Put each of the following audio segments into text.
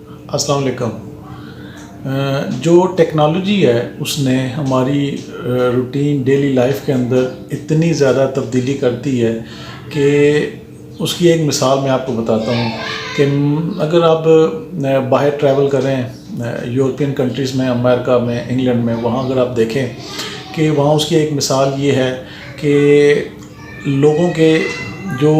السلام علیکم۔ جو ٹیکنالوجی ہے اس نے ہماری روٹین ڈیلی لائف کے اندر اتنی زیادہ تبدیلی کر دی ہے کہ اس کی ایک مثال میں آپ کو بتاتا ہوں کہ اگر آپ باہر ٹریول کریں یورپین کنٹریز میں، امریکہ میں، انگلینڈ میں، وہاں اگر آپ دیکھیں کہ وہاں اس کی ایک مثال یہ ہے کہ لوگوں کے جو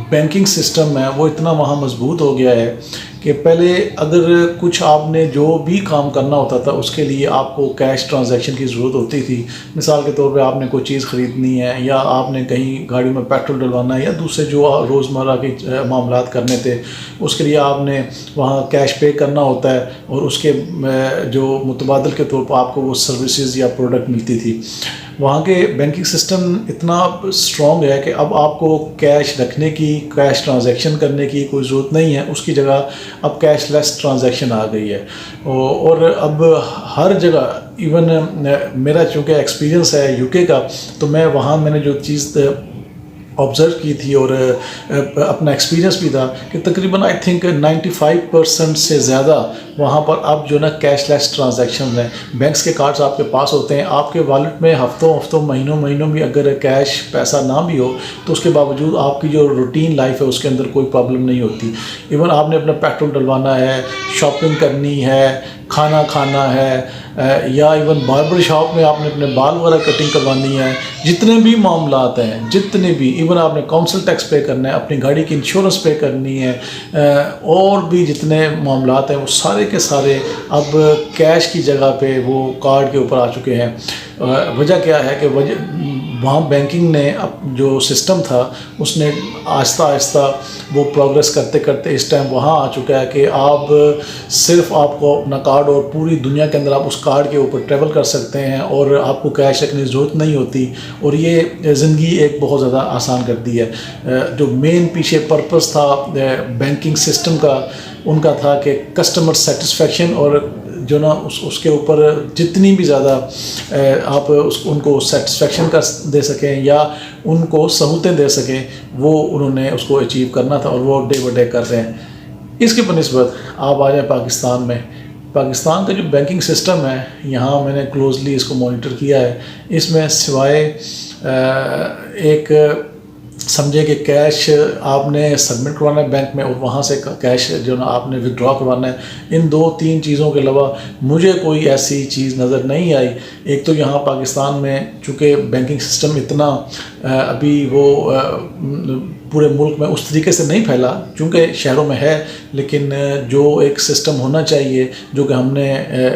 بینکنگ سسٹم ہے وہ اتنا وہاں مضبوط ہو گیا ہے کہ پہلے اگر کچھ آپ نے جو بھی کام کرنا ہوتا تھا اس کے لیے آپ کو کیش ٹرانزیکشن کی ضرورت ہوتی تھی۔ مثال کے طور پہ آپ نے کوئی چیز خریدنی ہے یا آپ نے کہیں گاڑی میں پیٹرول ڈلوانا ہے یا دوسرے جو روزمرہ کے معاملات کرنے تھے اس کے لیے آپ نے وہاں کیش پے کرنا ہوتا ہے اور اس کے جو متبادل کے طور پر آپ کو وہ سروسز یا پروڈکٹ ملتی تھی۔ وہاں کے بینکنگ سسٹم اتنا اسٹرانگ ہے کہ اب آپ کو کیش رکھنے کی، کیش ٹرانزیکشن کرنے کی کوئی ضرورت نہیں ہے، اس کی جگہ اب کیش لیس ٹرانزیکشن آ گئی ہے۔ اور اب ہر جگہ ایون میرا چونکہ ایکسپیرینس ہے یو کے کا، تو میں نے جو چیز آبزرو کی تھی اور اپنا ایکسپیرینس بھی تھا کہ تقریباً آئی تھنک 95% سے زیادہ وہاں پر اب جو نا کیش لیس ٹرانزیکشن ہیں۔ بینکس کے کارڈز آپ کے پاس ہوتے ہیں، آپ کے والیٹ میں ہفتوں مہینوں بھی اگر کیش پیسہ نہ بھی ہو تو اس کے باوجود آپ کی جو روٹین لائف ہے اس کے اندر کوئی پرابلم نہیں ہوتی۔ ایون آپ نے اپنا پیٹرول ڈلوانا ہے، شاپنگ کرنی ہے، کھانا کھانا ہے، یا ایون باربر شاپ میں آپ نے اپنے بال وغیرہ کٹنگ کروانی ہے، جتنے بھی معاملات ہیں، جتنے بھی ایون آپ نے کاؤنسل ٹیکس پے کرنا ہے، اپنی گاڑی کی انشورنس پے کرنی ہے، اور بھی جتنے معاملات ہیں وہ سارے کے سارے اب کیش کی جگہ پہ وہ کارڈ کے اوپر آ چکے ہیں۔ وجہ کیا ہے کہ وہاں بینکنگ نے اب جو سسٹم تھا اس نے آہستہ آہستہ وہ پروگریس کرتے کرتے اس ٹائم وہاں آ چکا ہے کہ صرف آپ کو اپنا کارڈ اور پوری دنیا کے اندر آپ اس کارڈ کے اوپر ٹریول کر سکتے ہیں اور آپ کو کیش رکھنے کی ضرورت نہیں ہوتی، اور یہ زندگی ایک بہت زیادہ آسان کر دی ہے۔ جو مین پیچھے پرپس تھا بینکنگ سسٹم کا، ان کا تھا کہ کسٹمر سیٹسفیکشن، اور جو نا اس کے اوپر جتنی بھی زیادہ آپ ان کو سیٹسفیکشن دے سکیں یا ان کو سہولتیں دے سکیں، وہ انہوں نے اس کو اچیو کرنا تھا اور وہ ڈے بائی ڈے کر رہے ہیں۔ اس کے بنسبت آپ آ جائیں پاکستان میں۔ پاکستان کا جو بینکنگ سسٹم ہے یہاں میں نے کلوزلی اس کو مانیٹر کیا ہے، اس میں سوائے ایک سمجھے کہ کیش آپ نے سبمٹ کروانا ہے بینک میں اور وہاں سے کیش جو نا آپ نے ودرا کروانا ہے، ان 2-3 چیزوں کے علاوہ مجھے کوئی ایسی چیز نظر نہیں آئی۔ ایک تو یہاں پاکستان میں چونکہ بینکنگ سسٹم اتنا ابھی وہ پورے ملک میں اس طریقے سے نہیں پھیلا، چونکہ شہروں میں ہے، لیکن جو ایک سسٹم ہونا چاہیے جو کہ ہم نے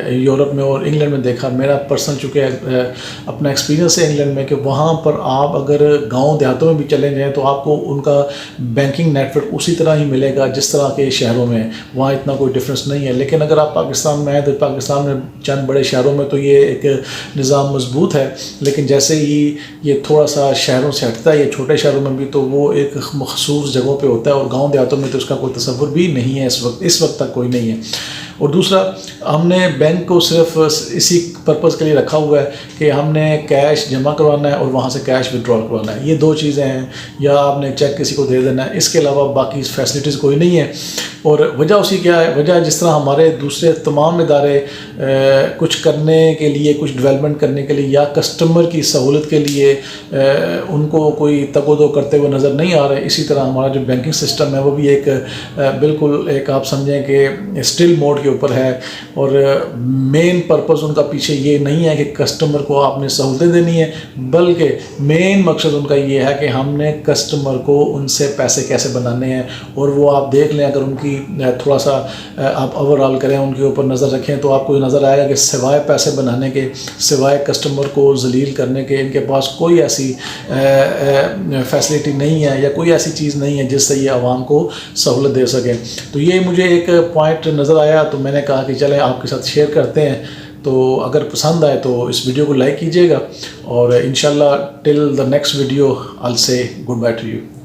یورپ میں اور انگلینڈ میں دیکھا، میرا پرسنل چونکہ اپنا ایکسپیرینس ہے انگلینڈ میں، کہ وہاں پر آپ اگر گاؤں دیہاتوں میں بھی چلے جائیں تو آپ کو ان کا بینکنگ نیٹ ورک اسی طرح ہی ملے گا جس طرح کے شہروں میں، وہاں اتنا کوئی ڈفرینس نہیں ہے۔ لیکن اگر آپ پاکستان میں آئیں تو پاکستان میں چند بڑے شہروں میں تو یہ ایک نظام مضبوط ہے، لیکن جیسے ہی یہ تھوڑا سا شہروں سے ہٹتا ہے، یہ چھوٹے شہروں میں بھی تو وہ ایک مخصوص جگہوں پہ ہوتا ہے، اور گاؤں دیہاتوں میں تو اس کا کوئی تصور بھی نہیں ہے، اس وقت تک کوئی نہیں ہے۔ اور دوسرا، ہم نے بینک کو صرف اسی پرپز کے لیے رکھا ہوا ہے کہ ہم نے کیش جمع کروانا ہے اور وہاں سے کیش ودرا کروانا ہے، یہ 2 چیزیں ہیں، یا آپ نے چیک کسی کو دے دینا ہے، اس کے علاوہ باقی فیسلٹیز کوئی نہیں ہے۔ اور وجہ اسی کیا ہے؟ وجہ جس طرح ہمارے دوسرے تمام ادارے کچھ کرنے کے لیے، کچھ ڈیولپمنٹ کرنے کے لیے یا کسٹمر کی سہولت کے لیے ان کو کوئی تگ و دو کرتے ہوئے نظر نہیں آ رہے، اسی طرح ہمارا جو بینکنگ سسٹم ہے وہ بھی ایک بالکل ایک آپ سمجھیں کہ اسٹل موڈ کے اوپر ہے، اور مین پرپز ان کا پیچھے یہ نہیں ہے کہ کسٹمر کو آپ نے سہولتیں دینی ہے، بلکہ مین مقصد ان کا یہ ہے کہ ہم نے کسٹمر کو ان سے پیسے کیسے بنانے ہیں۔ اور وہ آپ دیکھ لیں، اگر ان کی تھوڑا سا آپ اوور آل کریں، ان کے اوپر نظر رکھیں تو آپ کو یہ نظر آئے گا کہ سوائے پیسے بنانے کے، سوائے کسٹمر کو ذلیل کرنے کے، ان کے پاس کوئی ایسی فیسلٹی نہیں ہے یا کوئی ایسی چیز نہیں ہے جس سے یہ عوام کو سہولت دے سکیں۔ تو یہ مجھے ایک پوائنٹ نظر آیا، تو میں نے کہا کہ چلیں آپ کے ساتھ شیئر کرتے ہیں۔ تو اگر پسند آئے تو اس ویڈیو کو لائک کیجیے گا، اور انشاءاللہ till the next video I'll say goodbye to you.